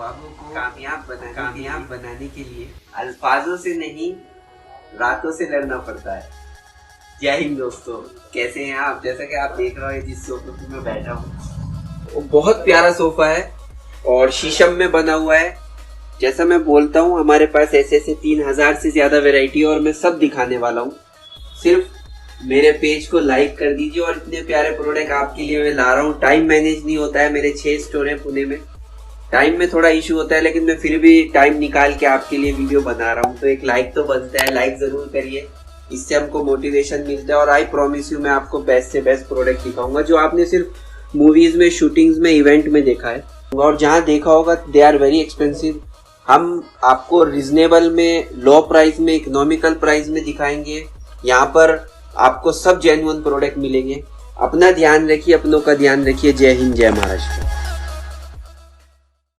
ख्वाबों को कामयाब बनाने के लिए अल्फाजों से नहीं, रातों से लड़ना पड़ता है। जय हिंद दोस्तों, कैसे हैं आप? जैसा कि आप देख रहे हो जिस सोफे पे मैं बैठा हूँ, वो बहुत प्यारा सोफा है और शीशम में बना हुआ है। जैसा मैं बोलता हूँ, हमारे पास ऐसे 3000 से ज्यादा वैरायटी और मैं सब दिखाने वाला हूँ। सिर्फ मेरे पेज को लाइक कर दीजिए और इतने प्यारे प्रोडक्ट आपके लिए मैं ला रहा हूँ। टाइम मैनेज नहीं होता है, मेरे 6 स्टोर हैं पुणे में, टाइम में थोड़ा इशू होता है, लेकिन मैं फिर भी टाइम निकाल के आपके लिए वीडियो बना रहा हूँ। तो एक लाइक तो बनता है, लाइक जरूर करिए, इससे हमको मोटिवेशन मिलता है। और आई प्रॉमिस यू, मैं आपको बेस्ट से बेस्ट प्रोडक्ट दिखाऊंगा जो आपने सिर्फ मूवीज में, शूटिंग्स में, इवेंट में देखा है, और जहाँ देखा होगा दे आर वेरी एक्सपेंसिव। हम आपको रिजनेबल में, लो प्राइस में, इकोनॉमिकल प्राइस में दिखाएंगे। यहाँ पर आपको सब जेन्युइन प्रोडक्ट मिलेंगे। अपना ध्यान रखिए, अपनों का ध्यान रखिए। जय हिंद, जय महाराष्ट्र।